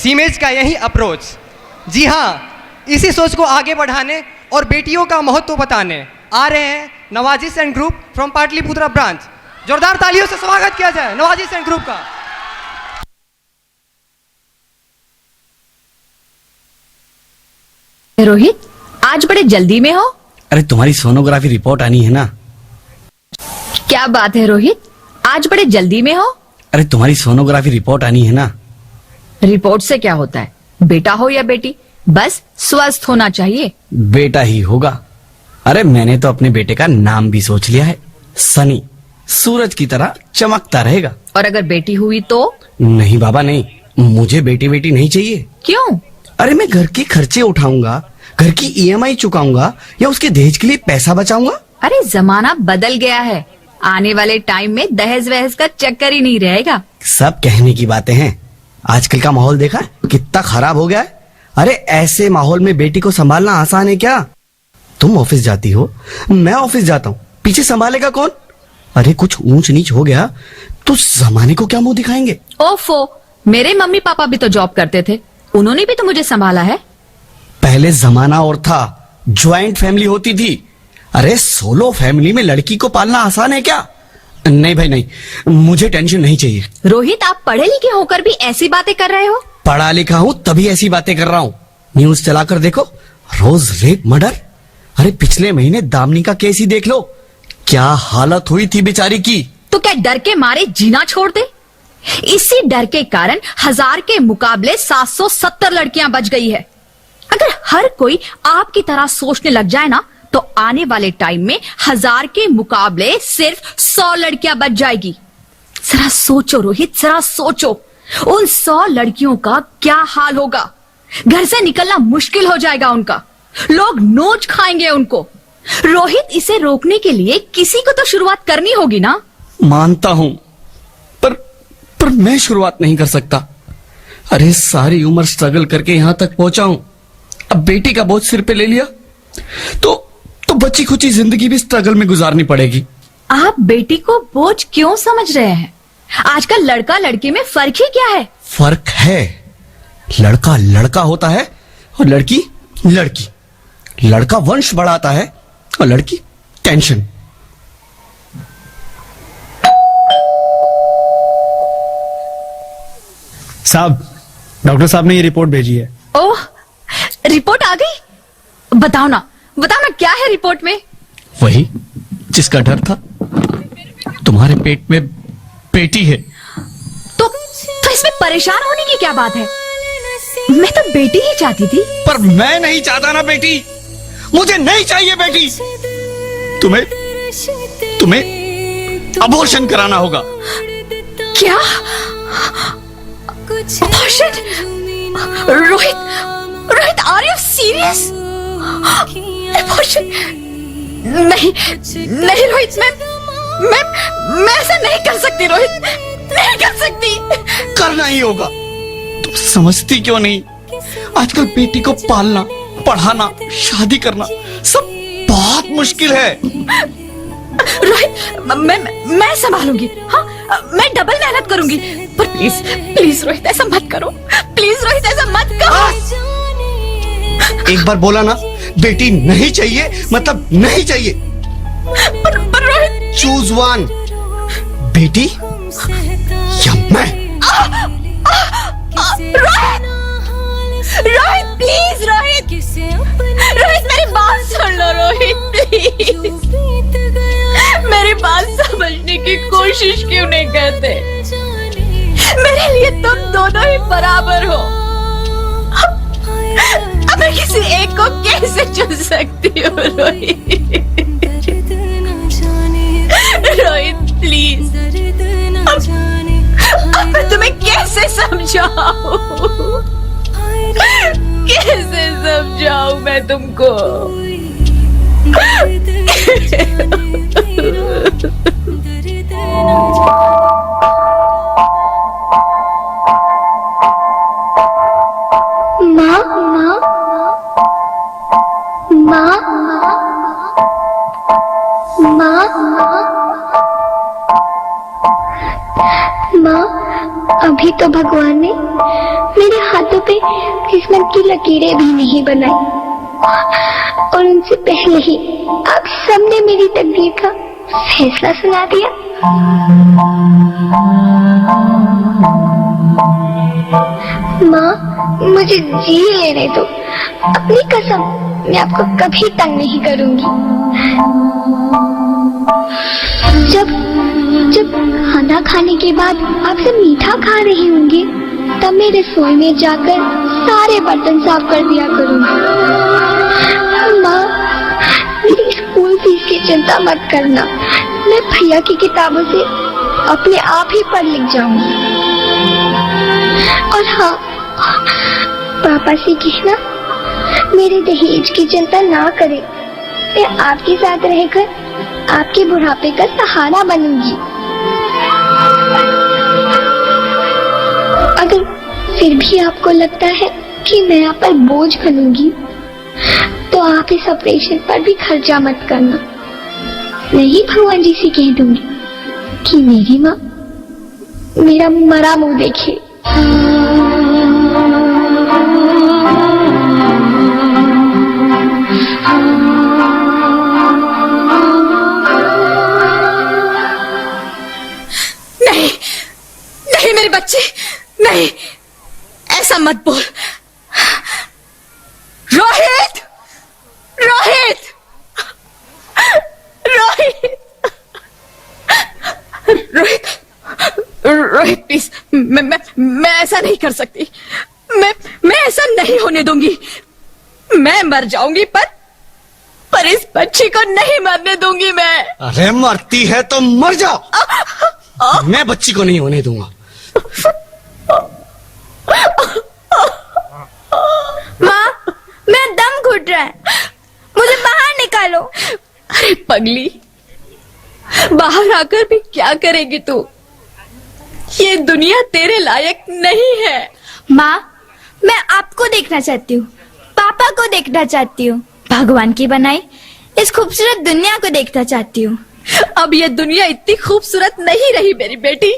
सीमेज का यही अप्रोच। जी हाँ, इसी सोच को आगे बढ़ाने और बेटियों का महत्व बताने आ रहे हैं नवाजी सेंट ग्रुप फ्रॉम पाटलिपुत्रा ब्रांच। जोरदार तालियों से स्वागत किया जाए नवाजी सेंट ग्रुप का। रोहित, आज बड़े जल्दी में हो? अरे तुम्हारी सोनोग्राफी रिपोर्ट आनी है ना। क्या बात है रोहित, आज बड़े जल्दी में हो? अरे तुम्हारी सोनोग्राफी रिपोर्ट आनी है ना। रिपोर्ट से क्या होता है, बेटा हो या बेटी, बस स्वस्थ होना चाहिए। बेटा ही होगा। अरे मैंने तो अपने बेटे का नाम भी सोच लिया है, सनी, सूरज की तरह चमकता रहेगा। और अगर बेटी हुई तो? नहीं बाबा नहीं, मुझे बेटी बेटी नहीं चाहिए। क्यों? अरे मैं घर के खर्चे उठाऊंगा, घर की ईएमआई चुकाऊंगा या उसके दहेज के लिए पैसा बचाऊंगा। अरे जमाना बदल गया है, आने वाले टाइम में दहेज वहेज का चक्कर ही नहीं रहेगा। सब कहने की बातें हैं, आजकल का माहौल देखा कितना खराब हो गया है। अरे ऐसे माहौल में बेटी को संभालना आसान है क्या? तुम ऑफिस जाती हो, मैं ऑफिस जाता हूँ, पीछे संभालेगा कौन? अरे कुछ ऊंच नीच हो गया तो जमाने को क्या मुंह दिखाएंगे? ओफो, मेरे मम्मी पापा भी तो जॉब करते थे, उन्होंने भी तो मुझे संभाला है। पहले जमाना और था, ज्वाइंट फैमिली होती थी। अरे सोलो फैमिली में लड़की को पालना आसान है क्या? नहीं भाई नहीं, मुझे टेंशन नहीं चाहिए। रोहित, आप पढ़े लिखे होकर भी ऐसी बातें कर रहे हो? पढ़ा लिखा हूँ तभी ऐसी बातें कर रहा हूँ। न्यूज चलाकर देखो, रोज रेप मर्डर। अरे पिछले महीने दामिनी का केस ही देख लो, क्या हालत हुई थी बेचारी की। तो क्या डर के मारे जीना छोड़ दे? इसी डर के कारण 1000 के मुकाबले 770 लड़कियां बच गई है। अगर हर कोई आपकी तरह सोचने लग जाए ना, तो आने वाले टाइम में 1000 के मुकाबले सिर्फ 100 लड़कियां बच जाएगी। जरा सोचो रोहित, जरा सोचो, उन 100 लड़कियों का क्या हाल होगा। घर से निकलना मुश्किल हो जाएगा उनका, लोग नोच खाएंगे उनको। रोहित, इसे रोकने के लिए किसी को तो शुरुआत करनी होगी ना। मानता हूं, पर मैं शुरुआत नहीं कर सकता। अरे सारी उम्र स्ट्रगल करके यहां तक पहुंचा हूं, अब बेटी का बोझ सिर पे ले लिया तो बची खुची जिंदगी भी स्ट्रगल में गुजारनी पड़ेगी। आप बेटी को बोझ क्यों समझ रहे हैं? आजकल लड़का लड़की में फर्क ही क्या है? फर्क है, लड़का लड़का होता है और लड़की लड़की। लड़का वंश बढ़ाता है और लड़की टेंशन। साहब, डॉक्टर साहब ने ये रिपोर्ट भेजी है। ओह, रिपोर्ट आ गई? बताओ ना क्या है रिपोर्ट में? वही जिसका डर था, तुम्हारे पेट में बेटी है। तो इसमें परेशान होने की क्या बात है? मैं तो बेटी ही चाहती थी। पर मैं नहीं चाहता ना बेटी, मुझे नहीं चाहिए बेटी। तुम्हें अबॉर्शन कराना होगा। क्या? Abortion? Rohit, are you serious? Abortion? नहीं रोहित, मैं ऐसा नहीं कर सकती रोहित, नहीं कर सकती। करना ही होगा। तुम समझती क्यों नहीं? आजकल बेटी को पालना, पढ़ाना, शादी करना सब बहुत मुश्किल है। रोहित, मैं संभालूंगी। हाँ, मैं डबल मेहनत करूंगी। पर प्लीज रोहित, ऐसा मत करो। प्लीज रोहित, ऐसा मत करो। एक बार बोला ना, बेटी नहीं चाहिए मतलब नहीं चाहिए। पर रोहित, चूज वन, बेटी या मैं। रोहित प्लीज, रोहित मेरी बात सुन लो रोहित, प्लीज मेरी बात समझने की कोशिश क्यों नहीं करते? मेरे लिए तुम दोनों ही बराबर हो। अब मैं किसी एक को कैसे चुन सकती हूँ रोहित? रोहित प्लीज, अब मैं तुम्हें कैसे समझाऊं? कैसे समझाऊं मैं तुमको? अभी तो भगवान ने मेरे हाथों पे किस्मत की लकीरें भी नहीं बनाई, और उनसे पहले ही आप सबने मेरी तकदीर का फैसला सुना दिया। माँ, मुझे जी लेने दो। अपनी कसम, मैं आपको कभी तंग नहीं करूंगी। जब खाना खाने के बाद आप सब मीठा खा रही होंगी, तब मैं रसोई में जाकर सारे बर्तन साफ कर दिया करूंगी। माँ, मेरी स्कूल फीस की चिंता मत करना, मैं भैया की किताबों से अपने आप ही पढ़ लिख जाऊंगी। और हाँ, पापा से कहना मेरे दहेज की चिंता ना करें, मैं आपके साथ रहकर आपके बुढ़ापे का सहारा बनूंगी। अगर फिर भी आपको लगता है कि मैं आप पर बोझ बनूंगी, तो आप इस ऑपरेशन पर भी खर्चा मत करना। मैं ही भगवान जी से कह दूंगी कि मेरी माँ मेरा मरा मुंह देखे। नहीं नहीं मेरे बच्चे, नहीं, ऐसा मत बोल। रोहित, रोहित, रोहित, रोहित, रोहित प्लीज, मैं ऐसा नहीं कर सकती। मैं ऐसा नहीं होने दूंगी। मैं मर जाऊंगी, पर इस बच्ची को नहीं मरने दूंगी मैं। अरे मरती है तो मर जाओ, मैं बच्ची को नहीं होने दूंगा। माँ, मेरा दम घुट रहा है, मुझे बाहर निकालो। अरे पगली, बाहर आकर भी क्या करेगी तू? ये दुनिया तेरे लायक नहीं है। माँ, मैं आपको देखना चाहती हूँ, पापा को देखना चाहती हूँ, भगवान की बनाई इस खूबसूरत दुनिया को देखना चाहती हूँ। अब ये दुनिया इतनी खूबसूरत नहीं रही मेरी बेटी।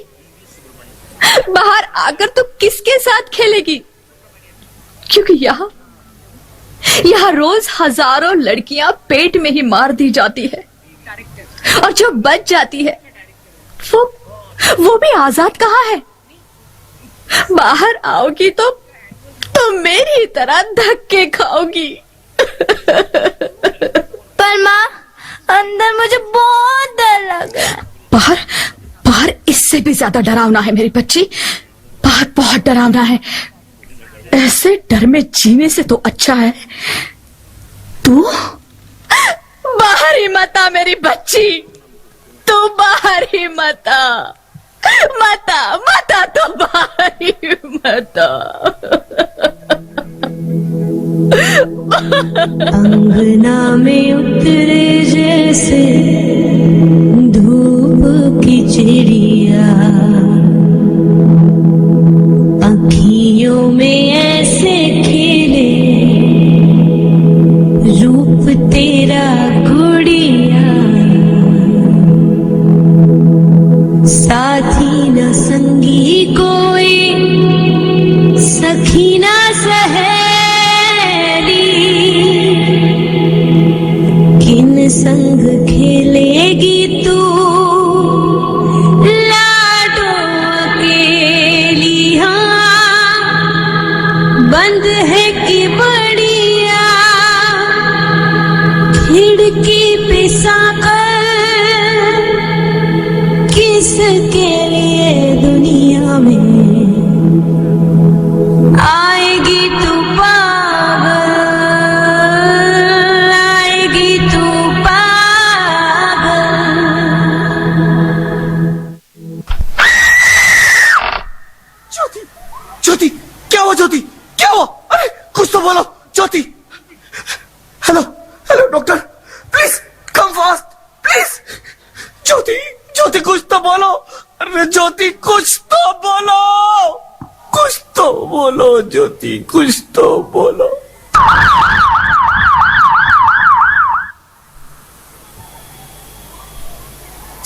बाहर आकर तू किसके साथ खेलेगी? क्योंकि यहाँ रोज हजारों लड़कियां पेट में ही मार दी जाती है, और जो बच जाती है वो भी आजाद कहाँ है? बाहर आओगी तो मेरी तरह धक्के खाओगी। पर माँ, अंदर मुझे बहुत डर लग रहा है। बाहर इससे भी ज्यादा डरावना है मेरी बच्ची। बाहर बहुत डरावना है। ऐसे डर में जीने से तो अच्छा है तू बाहर ही मत आ मेरी बच्ची। तू बाहर ही मत आ, तो बाहर ही मत आ। अंगना में उतरे जैसे धूप की चिड़िया, अखियों में ऐसे खिले रूप तेरा गुड़िया, साथी न संगी कोई, सखी न सहेली, किन संग खेलेगी तू लाडो अकेली। हाँ, बंद है कि बढ़िया खिड़की पे साकर, किसके लिए दुनिया में आएगी तू पागल, आएगी तू पागल। ज्योति, ज्योति, क्या हुआ ज्योति, क्या हुआ? अरे कुछ तो बोलो Jyoti. Hello hello doctor, please come fast please. Jyoti, Jyoti कुछ तो बोलो। अरे ज्योति कुछ तो बोलो, कुछ तो बोलो ज्योति, कुछ तो बोलो।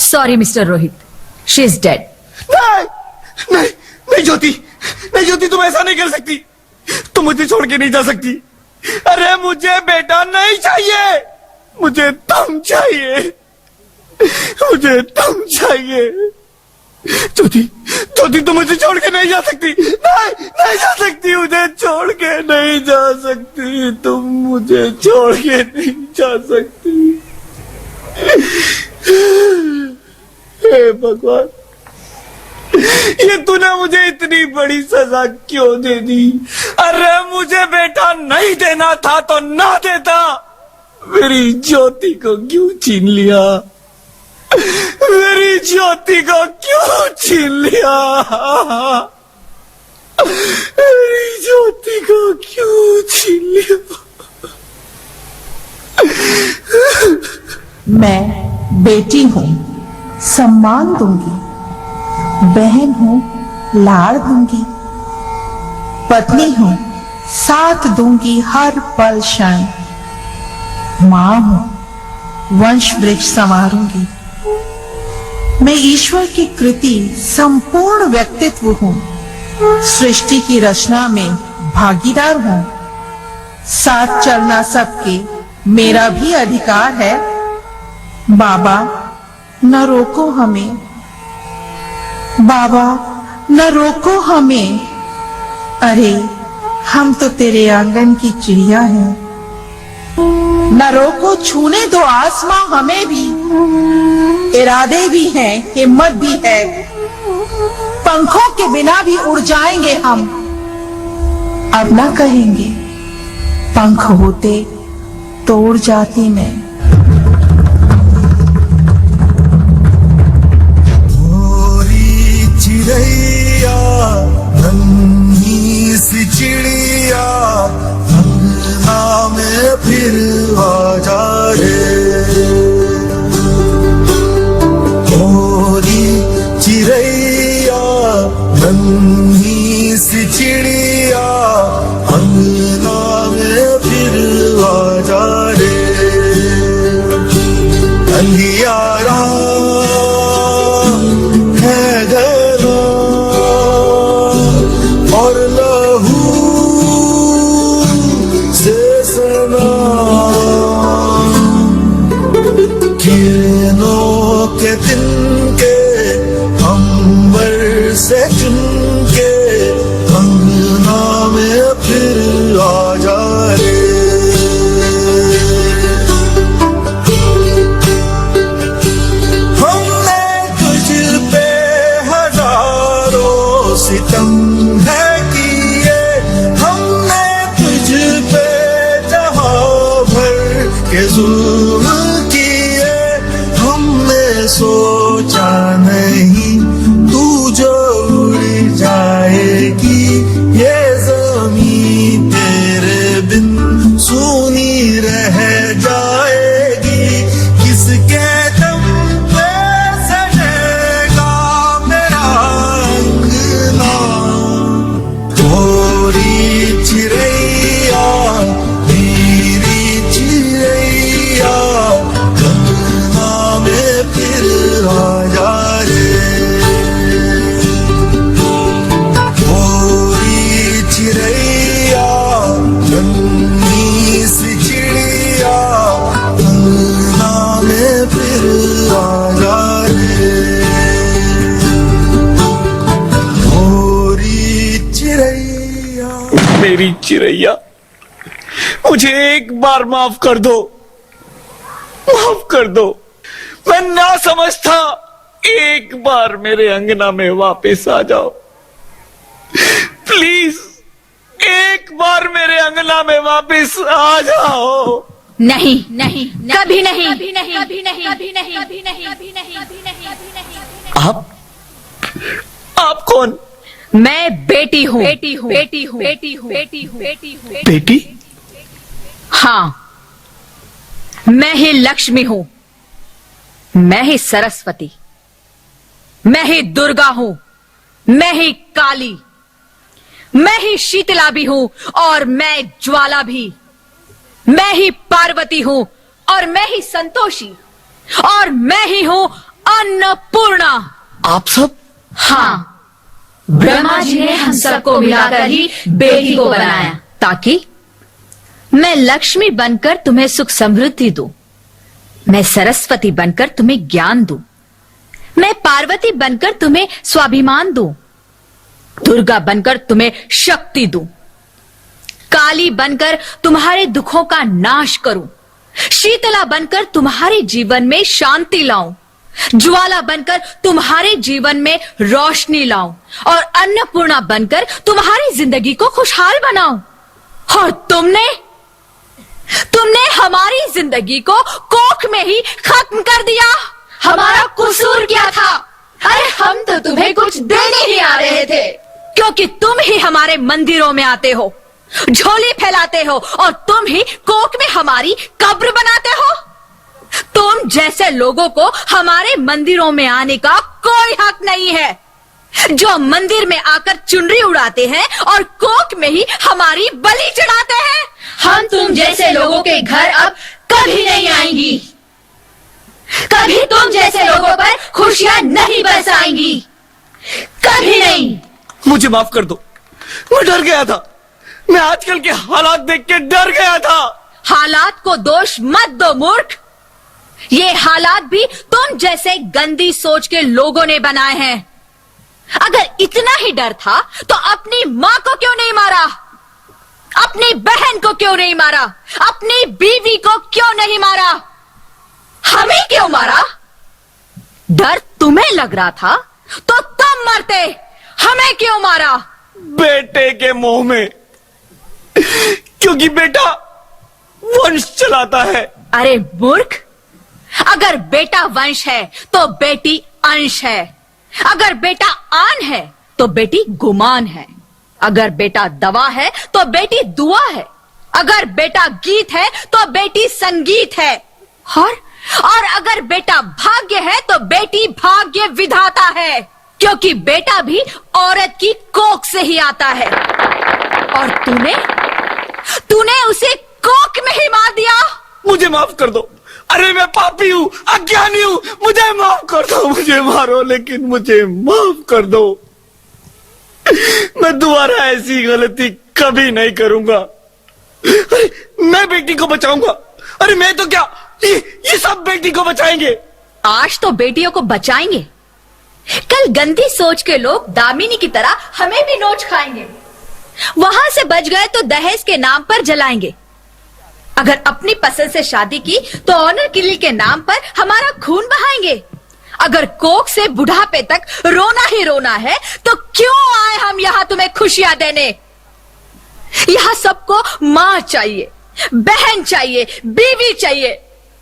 Sorry mister Rohit, she is dead. नहीं नहीं नहीं ज्योति, नहीं ज्योति, तुम ऐसा नहीं कर सकती। तुम मुझे छोड़ के नहीं जा सकती। अरे मुझे बेटा नहीं चाहिए, मुझे तुम चाहिए, मुझे तुम चाहिए। ज्योति, ज्योति, तुम मुझे छोड़ के नहीं जा सकती। नहीं, नहीं जा सकती, मुझे छोड़ के नहीं जा सकती। तुम मुझे छोड़ के नहीं जा सकती। हे भगवान, ये तूने मुझे इतनी बड़ी सजा क्यों दे दी? अरे मुझे बेटा नहीं देना था तो ना देता। मेरी ज्योति को क्यों छीन लिया? मेरी ज्योति को क्यों छीन लिया? मेरी ज्योति को क्यों छीन लिया? मैं बेटी हूँ, सम्मान दूंगी। बहन हूँ, लाड़ दूंगी। पत्नी हूँ, साथ दूंगी हर पल क्षण। माँ हूँ, वंश वृक्ष संवारूंगी। मैं ईश्वर की कृति संपूर्ण व्यक्तित्व हूँ। सृष्टि की रचना में भागीदार हूँ। साथ चलना सबके मेरा भी अधिकार है। बाबा न रोको हमें, बाबा न रोको हमें। अरे हम तो तेरे आंगन की चिड़िया हैं। न रोको, छूने दो आसमां हमें भी। इरादे भी हैं, हिम्मत भी है। पंखों के बिना भी उड़ जाएंगे हम। अब ना कहेंगे पंख होते तो उड़ जाती मैं। चिड़ैया, नन्ही सी चिड़िया, अंगना में फिर आ जा रे। गोरी चिड़ैया, नन्ही सी चिड़िया, अंगना में फिर आ जा रे। अंधियारा है घना और लहू से सना। किरणों के तिनके अंबर से चुनके अंगना में फिर आ जा रे। सितम है किए हमने तुझ पे जहां भर के जुल्म किए। हमने सोचा नहीं तू जो उड़ जाएगी। ये ज़मीं तेरे बिन सूनी रह जाएगी। किसके दम पे सजेगा मेरा अंगना। गोरी चिड़ैया, मेरी चिड़ैया, अंगना में फिर आ जा रे। गोरी चिड़ैया, नन्ही सी चिड़िया, अंगना में फिर आ जा रे। गोरी चिड़ैया, मेरी चिड़ैया, मुझे एक बार माफ कर दो, माफ कर दो। मैं ना समझता। एक बार मेरे अंगना में वापस आ जाओ प्लीज। एक बार मेरे अंगना में वापस आ जाओ। नहीं नहीं, कभी नहीं, कभी नहीं, कभी नहीं, कभी नहीं, कभी नहीं, कभी नहीं, कभी नहीं। आप कौन? मैं बेटी हूँ, बेटी हूँ, बेटी हूँ, बेटी हूँ, बेटी हूँ, बेटी हूँ। बेटी? हाँ, मैं ही लक्ष्मी हूँ। मैं ही सरस्वती। मैं ही दुर्गा हूँ। मैं ही काली। मैं ही शीतला भी हूँ और मैं ज्वाला भी। मैं ही पार्वती हूँ और मैं ही संतोषी और मैं ही हूँ अन्नपूर्णा। आप सब? हाँ, ब्रह्मा जी ने हम सबको मिलाकर ही बेटी को बनाया, ताकि मैं लक्ष्मी बनकर तुम्हें सुख समृद्धि दूं, मैं सरस्वती बनकर तुम्हें ज्ञान दूं, मैं पार्वती बनकर तुम्हें स्वाभिमान दूं, दुर्गा बनकर तुम्हें शक्ति दूं, काली बनकर तुम्हारे दुखों का नाश करूं, शीतला बनकर तुम्हारे जीवन में शांति लाऊं, ज्वाला बनकर तुम्हारे जीवन में रोशनी लाऊं और अन्नपूर्णा बनकर तुम्हारी जिंदगी को खुशहाल बनाऊं। और तुमने हमारी जिंदगी को कोख में ही खत्म कर दिया। हमारा कसूर क्या था? अरे हम तो तुम्हें कुछ देने ही आ रहे थे, क्योंकि तुम ही हमारे मंदिरों में आते हो, झोली फैलाते हो और तुम ही कोख में हमारी कब्र बनाते हो। तुम जैसे लोगों को हमारे मंदिरों में आने का कोई हक नहीं है, जो मंदिर में आकर चुनरी उड़ाते हैं और कोख में ही हमारी बलि चढ़ाते हैं। हम तुम जैसे लोगों के घर अब कभी नहीं आएंगी, कभी तुम जैसे लोगों पर खुशियां नहीं बरसाएंगी, कभी नहीं। मुझे माफ कर दो, मैं डर गया था। मैं आजकल के हालात देख के डर गया था। हालात को दोष मत दो मूर्ख, ये हालात भी तुम जैसे गंदी सोच के लोगों ने बनाए हैं। अगर इतना ही डर था तो अपनी मां को क्यों नहीं मारा, अपनी बहन को क्यों नहीं मारा, अपनी बीवी को क्यों नहीं मारा, हमें क्यों मारा? डर तुम्हें लग रहा था तो तुम मरते, हमें क्यों मारा? बेटे के मोह में, क्योंकि बेटा वंश चलाता है। अरे मूर्ख, अगर बेटा वंश है तो बेटी अंश है, अगर बेटा आन है तो बेटी गुमान है, अगर बेटा दवा है तो बेटी दुआ है, अगर बेटा गीत है तो बेटी संगीत है, और अगर बेटा भाग्य है तो बेटी भाग्य विधाता है, क्योंकि बेटा भी औरत की कोख से ही आता है। और तूने उसे कोख में ही मार दिया। मुझे माफ कर दो। अरे मैं पापी हूँ, अज्ञानी हूँ, मुझे माफ कर दो। मुझे मारो लेकिन मुझे माफ कर दो। मैं दोबारा ऐसी गलती कभी नहीं करूंगा। अरे मैं बेटी को बचाऊंगा। अरे मैं तो क्या, ये सब बेटी को बचाएंगे। आज तो बेटियों को बचाएंगे, कल गंदी सोच के लोग दामिनी की तरह हमें भी नोच खाएंगे। वहां से बच गए तो दहेज के नाम पर जलाएंगे। अगर अपनी पसंद से शादी की तो ऑनर किलिंग के नाम पर हमारा खून बहाएंगे। अगर कोख से बुढ़ापे तक रोना ही रोना है तो क्यों आए हम यहाँ तुम्हें खुशियां देने? यहाँ सबको माँ चाहिए, बहन चाहिए, बीवी चाहिए,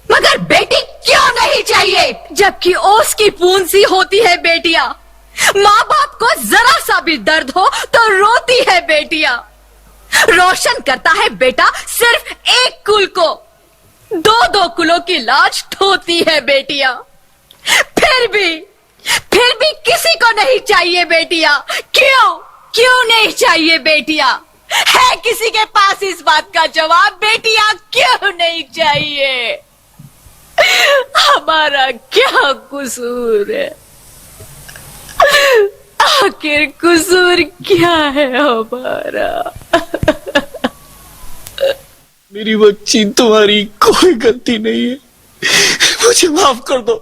मगर बेटी क्यों नहीं चाहिए? जबकि ओस की पूंज सी होती है बेटियां। माँ बाप को जरा सा भी दर्द हो तो रोती है बेटियां। रोशन करता है बेटा सिर्फ एक कुल को, दो कुलों की लाज ढोती है बेटियां। फिर भी किसी को नहीं चाहिए बेटियां। क्यों नहीं चाहिए बेटियां? है किसी के पास इस बात का जवाब? बेटियां क्यों नहीं चाहिए? हमारा क्या कसूर है? आखिर कसूर क्या है हमारा? मेरी बच्ची, तुम्हारी कोई गलती नहीं है। मुझे माफ कर दो,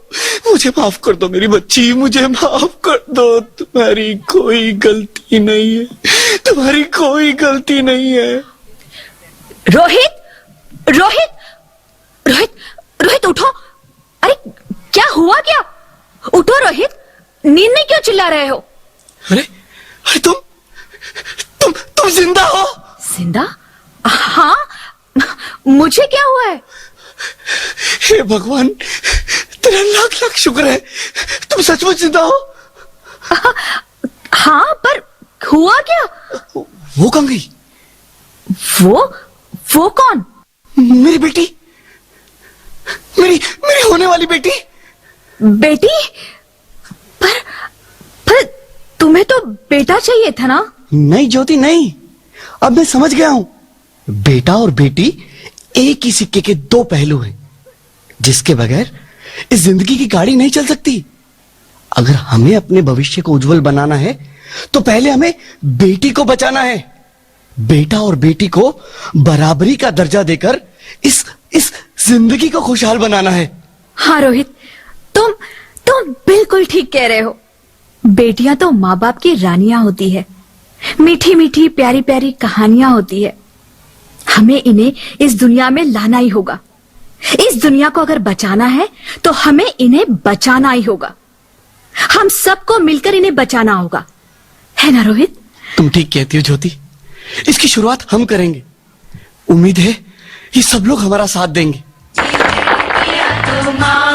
मुझे माफ कर दो मेरी बच्ची, मुझे माफ कर दो। तुम्हारी कोई गलती नहीं है, तुम्हारी कोई गलती नहीं है। रोहित उठो। अरे क्या हुआ क्या? उठो रोहित, नींद में क्यों चिल्ला रहे हो? अरे तुम जिंदा हो? जिंदा? हाँ, मुझे क्या हुआ है? हे भगवान, तेरा लाख लाख शुक्र है, तुम सचमुच जिंदा हो। हाँ, पर हुआ क्या? वो कहाँ गई? वो कौन? मेरी बेटी, मेरी होने वाली बेटी। बेटी? पर तुम्हें तो बेटा चाहिए था ना? नहीं ज्योति, नहीं। अब मैं समझ गया हूं, बेटा और बेटी एक ही सिक्के के दो पहलू हैं, जिसके बगैर इस जिंदगी की गाड़ी नहीं चल सकती। अगर हमें अपने भविष्य को उज्जवल बनाना है तो पहले हमें बेटी को बचाना है। बेटा और बेटी को बराबरी का दर्जा देकर इस जिंदगी को खुशहाल बनाना है। हाँ रोहित, तुम बिल्कुल ठीक कह रहे हो। बेटियां तो माँ बाप की रानियां होती है, मीठी मीठी प्यारी प्यारी कहानियां होती है। हमें इन्हें इस दुनिया में लाना ही होगा। इस दुनिया को अगर बचाना है तो हमें इन्हें बचाना ही होगा। हम सबको मिलकर इन्हें बचाना होगा, है ना रोहित? तुम ठीक कहती हो ज्योति, इसकी शुरुआत हम करेंगे। उम्मीद है ये सब लोग हमारा साथ देंगे। तुम्हारा